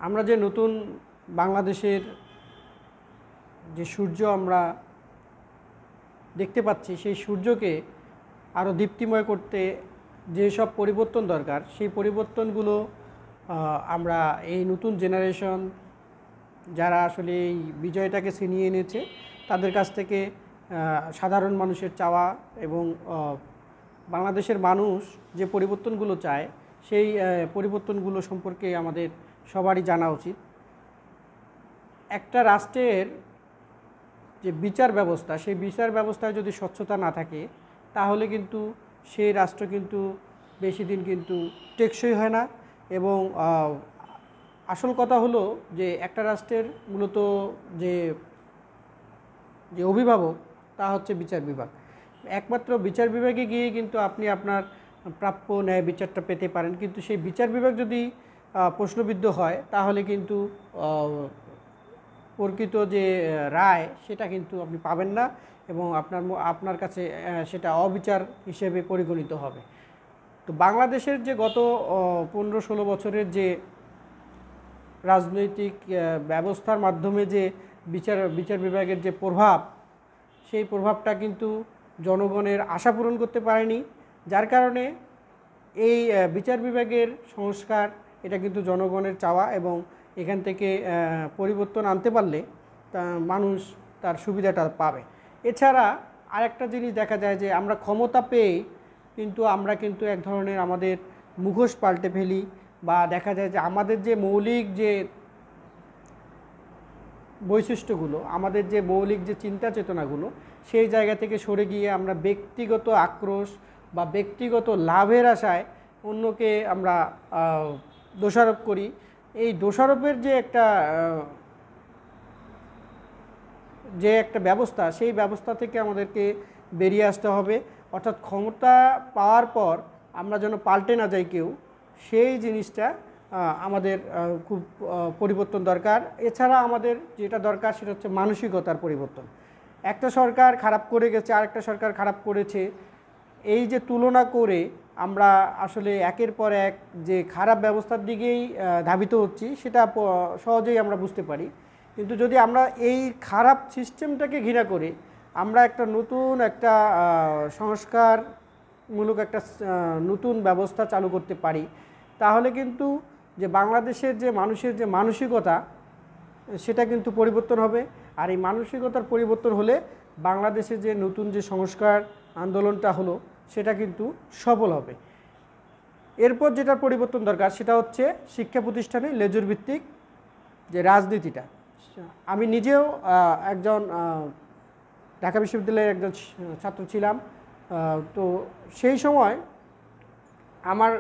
আমরা যে নতুন বাংলাদেশের যে সূর্য আমরা দেখতে পাচ্ছি, সেই সূর্যকে আরও দীপ্তিময় করতে যেসব পরিবর্তন দরকার, সেই পরিবর্তনগুলো আমরা এই নতুন জেনারেশন যারা আসলে এই বিজয়টাকে ছিনিয়ে এনেছে তাদের কাছ থেকে সাধারণ মানুষের চাওয়া এবং বাংলাদেশের মানুষ যে পরিবর্তনগুলো চায় সেই পরিবর্তনগুলো সম্পর্কে আমাদের সবারই জানা উচিত। একটা রাষ্ট্রের যে বিচার ব্যবস্থা, সেই বিচার ব্যবস্থায় যদি স্বচ্ছতা না থাকে তাহলে কিন্তু সেই রাষ্ট্র কিন্তু বেশি দিন কিন্তু টেকসই হয় না। এবং আসল কথা হলো যে একটা রাষ্ট্রের মূলত যে যে অভিভাবক তা হচ্ছে বিচার বিভাগ। একমাত্র বিচার বিভাগে গিয়ে কিন্তু আপনি আপনার প্রাপ্য ন্যায় বিচারটা পেতে পারেন, কিন্তু সেই বিচার বিভাগ যদি প্রশ্নবিদ্ধ হয় তাহলে কিন্তু প্রকৃত যে রায় সেটা কিন্তু আপনি পাবেন না এবং আপনার কাছে সেটা অবিচার হিসেবে পরিগণিত হবে। তো বাংলাদেশের যে গত 15-16 বছরের যে রাজনৈতিক ব্যবস্থার মাধ্যমে যে বিচার বিভাগের যে প্রভাব, সেই প্রভাবটা কিন্তু জনগণের আশা পূরণ করতে পারেনি, যার কারণে এই বিচার বিভাগের সংস্কার এটা কিন্তু জনগণের চাওয়া এবং এখান থেকে পরিবর্তন আনতে পারলে মানুষ তার সুবিধাটা পাবে। এছাড়া আরেকটা জিনিস দেখা যায় যে আমরা ক্ষমতা পেয়ে কিন্তু আমরা কিন্তু এক ধরনের আমাদের মুখোশ পাল্টে ফেলি, বা দেখা যায় যে আমাদের যে মৌলিক যে বৈশিষ্ট্যগুলো, আমাদের যে মৌলিক যে চিন্তা চেতনাগুলো, সেই জায়গা থেকে সরে গিয়ে আমরা ব্যক্তিগত আক্রোশ বা ব্যক্তিগত লাভের আশায় অন্যকে আমরা দোষারোপ করি। এই দোষারোপের যে একটা ব্যবস্থা, সেই ব্যবস্থা থেকে আমাদেরকে বেরিয়ে আসতে হবে। অর্থাৎ ক্ষমতা পাওয়ার পর আমরা যেন পাল্টে না যাই কেউ, সেই জিনিসটা আমাদের খুব পরিবর্তন দরকার। এছাড়া আমাদের যেটা দরকার সেটা হচ্ছে মানসিকতার পরিবর্তন। একটা সরকার খারাপ করে গেছে, আরেকটা সরকার খারাপ করেছে, এই যে তুলনা করে আমরা আসলে একের পর এক যে খারাপ ব্যবস্থার দিকেই ধাবিত হচ্ছি সেটা সহজেই আমরা বুঝতে পারি। কিন্তু যদি আমরা এই খারাপ সিস্টেমটাকে ঘৃণা করে আমরা একটা নতুন একটা সংস্কারমূলক একটা নতুন ব্যবস্থা চালু করতে পারি, তাহলে কিন্তু যে বাংলাদেশের যে মানুষের যে মানসিকতা সেটা কিন্তু পরিবর্তন হবে। আর এই মানসিকতার পরিবর্তন হলে বাংলাদেশের যে নতুন যে সংস্কার আন্দোলনটা হলো সেটা কিন্তু সফল হবে। এরপর যেটা পরিবর্তন দরকার সেটা হচ্ছে শিক্ষা প্রতিষ্ঠানে লেজুর ভিত্তিক যে রাজনীতিটা। আমি নিজেও একজন ঢাকা বিশ্ববিদ্যালয়ের একজন ছাত্র ছিলাম। তো সেই সময় আমার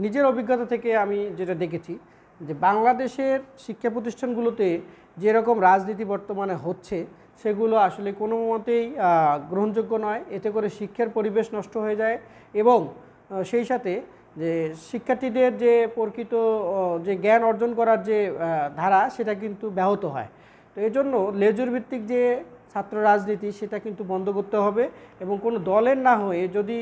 নিজের অভিজ্ঞতা থেকে আমি যেটা দেখেছি যে বাংলাদেশের শিক্ষা প্রতিষ্ঠানগুলোতে যেরকম রাজনীতি বর্তমানে হচ্ছে সেগুলো আসলে কোনো মতেই গ্রহণযোগ্য নয়। এতে করে শিক্ষার পরিবেশ নষ্ট হয়ে যায় এবং সেই সাথে যে শিক্ষার্থীদের যে প্রকৃত যে জ্ঞান অর্জন করার যে ধারা সেটা কিন্তু ব্যাহত হয়। তো এই জন্য লেজুর ভিত্তিক যে ছাত্র রাজনীতি সেটা কিন্তু বন্ধ করতে হবে এবং কোনো দলের না হয়ে যদি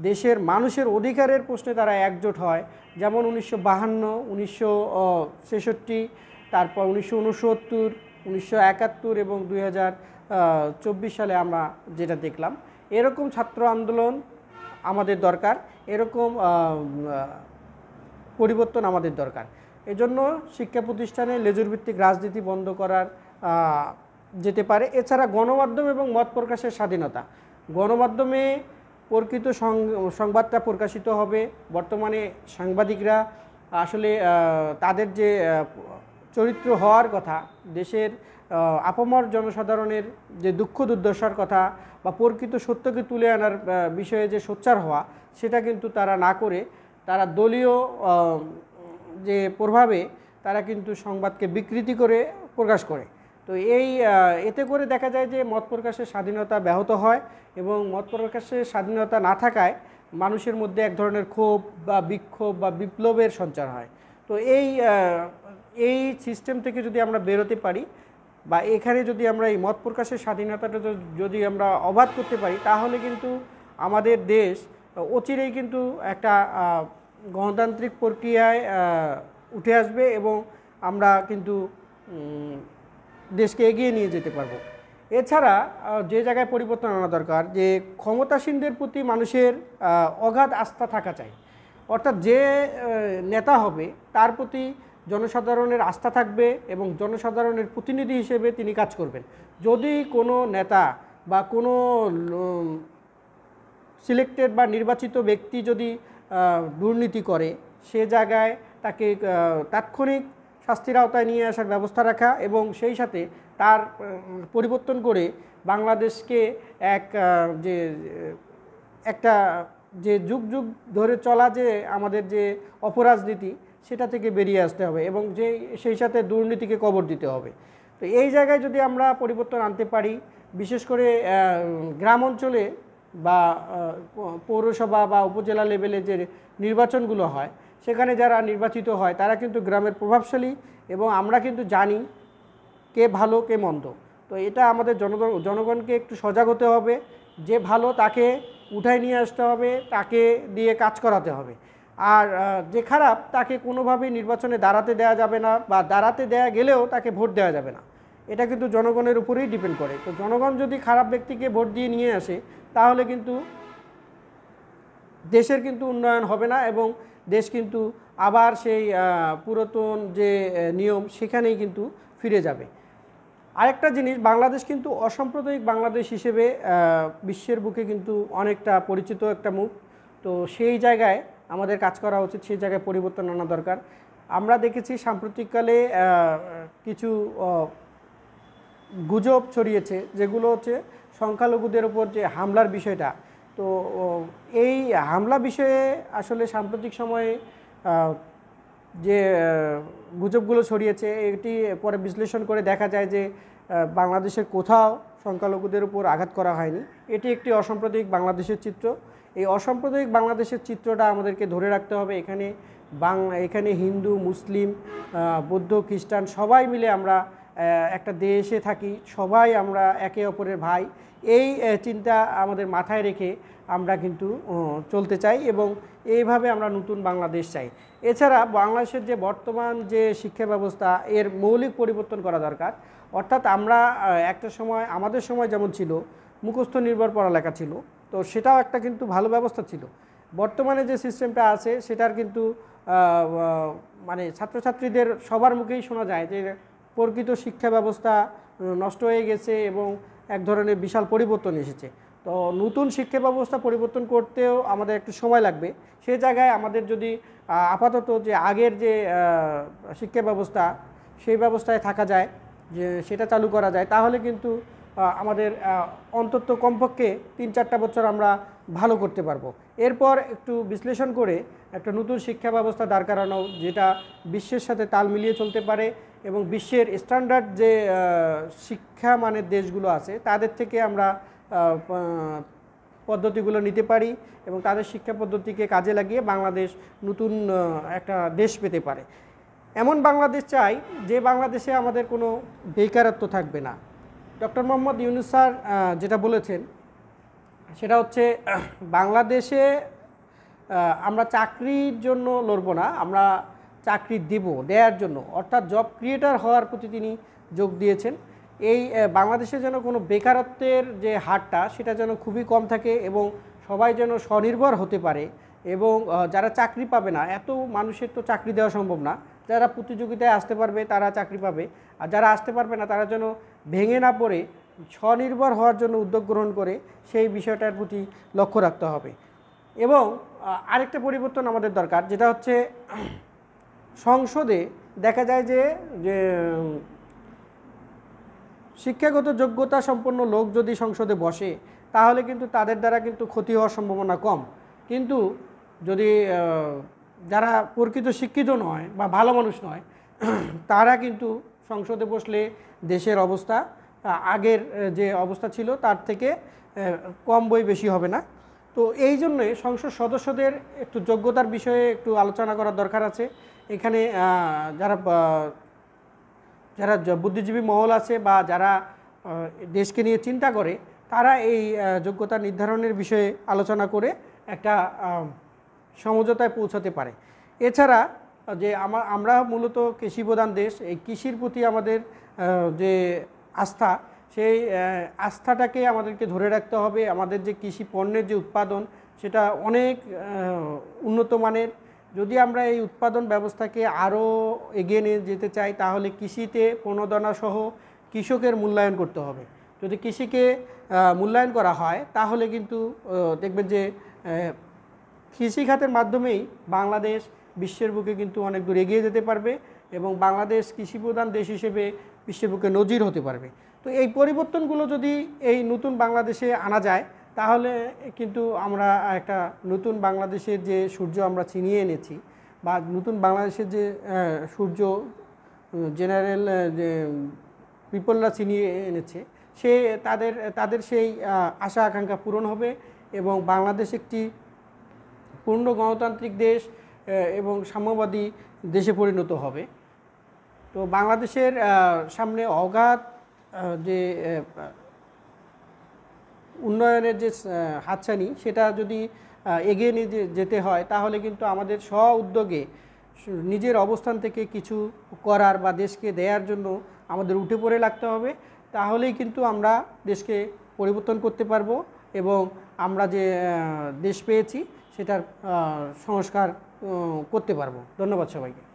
দেশের মানুষের অধিকারের প্রশ্নে তারা একজোট হয়, যেমন 1952, 1963, তারপর 1969, 1971 এবং 2024 সালে আমরা যেটা দেখলাম, এরকম ছাত্র আন্দোলন আমাদের দরকার, এরকম পরিবর্তন আমাদের দরকার। এজন্য শিক্ষা প্রতিষ্ঠানে লেজুর ভিত্তিক রাজনীতি বন্ধ করার যেতে পারে। এছাড়া গণমাধ্যম এবং মত প্রকাশের স্বাধীনতা, গণমাধ্যমে প্রকৃত সংবাদটা প্রকাশিত হবে। বর্তমানে সাংবাদিকরা আসলে তাদের যে চরিত্র হওয়ার কথা, দেশের আপামর জনসাধারণের যে দুঃখ দুর্দশার কথা বা প্রকৃত সত্যকে তুলে আনার বিষয়ে যে সোচ্চার হওয়া, সেটা কিন্তু তারা না করে তারা দলীয় যে প্রভাবে তারা কিন্তু সংবাদকে বিকৃতি করে প্রকাশ করে। তো এতে করে দেখা যায় যে মত প্রকাশের স্বাধীনতা ব্যাহত হয় এবং মত প্রকাশের স্বাধীনতা না থাকায় মানুষের মধ্যে এক ধরনের ক্ষোভ বা বিক্ষোভ বা বিপ্লবের সঞ্চার হয়। তো এই সিস্টেম থেকে যদি আমরা বেরোতে পারি বা এখানে যদি আমরা এই মত প্রকাশের স্বাধীনতাটা যদি আমরা অবাধ করতে পারি, তাহলে কিন্তু আমাদের দেশ অচিরেই কিন্তু একটা গণতান্ত্রিক প্রক্রিয়ায় উঠে আসবে এবং আমরা কিন্তু দেশকে এগিয়ে নিয়ে যেতে পারবো। এছাড়া যে জায়গায় পরিবর্তন আনা দরকার, যে ক্ষমতাসীনদের প্রতি মানুষের অগাধ আস্থা থাকা চাই। অর্থাৎ যে নেতা হবে তার প্রতি জনসাধারণের আস্থা থাকবে এবং জনসাধারণের প্রতিনিধি হিসেবে তিনি কাজ করবেন। যদি কোনো নেতা বা কোনো সিলেক্টেড বা নির্বাচিত ব্যক্তি যদি দুর্নীতি করে, সে জায়গায় তাকে তাৎক্ষণিক শাস্তির আওতায় নিয়ে আসার ব্যবস্থা রাখা এবং সেই সাথে তার পরিবর্তন করে বাংলাদেশকে যে একটা যে যুগ যুগ ধরে চলা যে আমাদের যে অপরাজনীতি, সেটা থেকে বেরিয়ে আসতে হবে এবং সেই সাথে দুর্নীতিকে কবর দিতে হবে। তো এই জায়গায় যদি আমরা পরিবর্তন আনতে পারি, বিশেষ করে গ্রাম অঞ্চলে বা পৌরসভা বা উপজেলা লেভেলে যে নির্বাচনগুলো হয়, সেখানে যারা নির্বাচিত হয় তারা কিন্তু গ্রামের প্রভাবশালী এবং আমরা কিন্তু জানি কে ভালো কে মন্দ। তো এটা আমাদের জনগণকে একটু সজাগ হতে হবে, যে ভালো তাকে উঠায় নিয়ে আসতে হবে, তাকে দিয়ে কাজ করাতে হবে, আর যে খারাপ তাকে কোনোভাবেই নির্বাচনে দাঁড়াতে দেওয়া যাবে না বা দাঁড়াতে দেওয়া গেলেও তাকে ভোট দেওয়া যাবে না। এটা কিন্তু জনগণের উপরেই ডিপেন্ড করে। তো জনগণ যদি খারাপ ব্যক্তিকে ভোট দিয়ে নিয়ে আসে তাহলে কিন্তু দেশের কিন্তু উন্নয়ন হবে না এবং দেশ কিন্তু আবার সেই পুরাতন যে নিয়ম সেখানেই কিন্তু ফিরে যাবে। আরেকটা জিনিস, বাংলাদেশ কিন্তু অসাম্প্রদায়িক বাংলাদেশ হিসেবে বিশ্বের বুকে কিন্তু অনেকটা পরিচিত একটা মুখ। তো সেই জায়গায় আমাদের কাজ করা উচিত, সেই জায়গায় পরিবর্তন আনা দরকার। আমরা দেখেছি সাম্প্রতিককালে কিছু গুজব ছড়িয়েছে, যেগুলো হচ্ছে সংখ্যালঘুদের উপর যে হামলার বিষয়টা। তো এই হামলা বিষয়ে আসলে সাম্প্রতিক সময়ে যে গুজবগুলো ছড়িয়েছে, এটি পরে বিশ্লেষণ করে দেখা যায় যে বাংলাদেশের কোথাও সংখ্যালঘুদের উপর আঘাত করা হয়নি। এটি একটি অসাম্প্রদায়িক বাংলাদেশের চিত্র। এই অসাম্প্রদায়িক বাংলাদেশের চিত্রটা আমাদেরকে ধরে রাখতে হবে। এখানে হিন্দু, মুসলিম, বৌদ্ধ, খ্রিস্টান সবাই মিলে আমরা একটা দেশে থাকি, সবাই আমরা একে অপরের ভাই। এই চিন্তা আমাদের মাথায় রেখে আমরা কিন্তু চলতে চাই এবং এইভাবে আমরা নতুন বাংলাদেশ চাই। এছাড়া বাংলাদেশের যে বর্তমান যে শিক্ষা ব্যবস্থা, এর মৌলিক পরিবর্তন করা দরকার। অর্থাৎ আমরা একটা সময়, আমাদের সময় যেমন ছিল মুখস্থ নির্ভর পড়ালেখা ছিল, তো সেটাও একটা কিন্তু ভালো ব্যবস্থা ছিল। বর্তমানে যে সিস্টেমটা আছে সেটার কিন্তু মানে ছাত্রছাত্রীদের সবার মুখেই শোনা যায় যে প্রকৃত শিক্ষা ব্যবস্থা নষ্ট হয়ে গেছে এবং এক ধরনের বিশাল পরিবর্তন এসেছে। তো নতুন শিক্ষা ব্যবস্থা পরিবর্তন করতেও আমাদের একটু সময় লাগবে। সেই জায়গায় আমাদের যদি আপাতত যে আগের যে শিক্ষা ব্যবস্থা, সেই ব্যবস্থায় থাকা যায়, যে সেটা চালু করা যায়, তাহলে কিন্তু আমাদের অন্তত কমপক্ষে ৩-৪টা বছর আমরা ভালো করতে পারবো। এরপর একটু বিশ্লেষণ করে একটা নতুন শিক্ষা ব্যবস্থা দাঁড় করানো, যেটা বিশ্বের সাথে তাল মিলিয়ে চলতে পারে এবং বিশ্বের স্ট্যান্ডার্ড যে শিক্ষা মানের দেশগুলো আছে তাদের থেকে আমরা পদ্ধতিগুলো নিতে পারি এবং তাদের শিক্ষা পদ্ধতিকে কাজে লাগিয়ে বাংলাদেশ নতুন একটা দেশ পেতে পারে। এমন বাংলাদেশ চাই যে বাংলাদেশে আমাদের কোনো বেকারত্ব থাকবে না। ডক্টর মোহাম্মদ ইউনূস স্যার যেটা বলেছেন সেটা হচ্ছে, বাংলাদেশে আমরা চাকরির জন্য লড়ব না, আমরা চাকরি দেওয়ার জন্য, অর্থাৎ জব ক্রিয়েটার হওয়ার প্রতি তিনি যোগ দিয়েছেন। এই বাংলাদেশে যেন কোনো বেকারত্বের যে হারটা সেটা যেন খুবই কম থাকে এবং সবাই যেন স্বনির্ভর হতে পারে এবং যারা চাকরি পাবে না, এত মানুষের তো চাকরি দেওয়া সম্ভব না, যারা প্রতিযোগিতায় আসতে পারবে তারা চাকরি পাবে, আর যারা আসতে পারবে না তারা যেন ভেঙে না পড়ে স্বনির্ভর হওয়ার জন্য উদ্যোগ গ্রহণ করে, সেই বিষয়টার প্রতি লক্ষ্য রাখতে হবে। এবং আরেকটা পরিবর্তন আমাদের দরকার, যেটা হচ্ছে সংসদে দেখা যায় যে শিক্ষাগত যোগ্যতা সম্পন্ন লোক যদি সংসদে বসে তাহলে কিন্তু তাদের দ্বারা কিন্তু ক্ষতি হওয়ার সম্ভাবনা কম। কিন্তু যদি যারা প্রকৃত শিক্ষিত নয় বা ভালো মানুষ নয়, তারা কিন্তু সংসদে বসলে দেশের অবস্থা আগের যে অবস্থা ছিল তার থেকে কম বই বেশি হবে না। তো এই জন্যে সংসদ সদস্যদের একটু যোগ্যতার বিষয়ে একটু আলোচনা করার দরকার আছে। এখানে যারা বুদ্ধিজীবী মহল আছে বা যারা দেশকে নিয়ে চিন্তা করে, তারা এই যোগ্যতা নির্ধারণের বিষয়ে আলোচনা করে একটা সমঝোতায় পৌঁছাতে পারে। এছাড়া যে আমরা মূলত কৃষি প্রধান দেশ, এই কৃষির প্রতি আমাদের যে আস্থা, সেই আস্থাটাকে আমাদেরকে ধরে রাখতে হবে। আমাদের যে কৃষি পণ্যের যে উৎপাদন, সেটা অনেক উন্নত মানের। যদি আমরা এই উৎপাদন ব্যবস্থাকে আরও এগিয়ে নিয়ে যেতে চাই, তাহলে কৃষিতে প্রণোদনা সহ কৃষকের মূল্যায়ন করতে হবে। যদি কৃষিকে মূল্যায়ন করা হয়, তাহলে কিন্তু দেখবেন যে কৃষি খাতের মাধ্যমেই বাংলাদেশ বিশ্বের বুকে কিন্তু অনেক দূর এগিয়ে যেতে পারবে এবং বাংলাদেশ কৃষিপ্রধান দেশ হিসেবে বিশ্বের বুকে নজির হতে পারবে। তো এই পরিবর্তনগুলো যদি এই নতুন বাংলাদেশে আনা যায়, তাহলে কিন্তু আমরা একটা নতুন বাংলাদেশের যে সূর্য আমরা ছিনিয়ে এনেছি, বা নতুন বাংলাদেশের যে সূর্য জেনারেল যে পিপলরা ছিনিয়ে এনেছে, সে তাদের সেই আশা আকাঙ্ক্ষা পূরণ হবে এবং বাংলাদেশ একটি পূর্ণ গণতান্ত্রিক দেশ এবং সাম্যবাদী দেশে পরিণত হবে। তো বাংলাদেশের সামনে অগাধ যে উন্নয়নের যে হাতছানি, সেটা যদি এগিয়ে নিয়ে যেতে হয়, তাহলে কিন্তু আমাদের স্ব উদ্যোগে নিজের অবস্থান থেকে কিছু করার বা দেশকে দেওয়ার জন্য আমাদের উঠে পড়ে লাগতে হবে। তাহলেই কিন্তু আমরা দেশকে পরিবর্তন করতে পারবো এবং আমরা যে দেশ পেয়েছি সেটার সংস্কার করতে পারবো। ধন্যবাদ সবাইকে।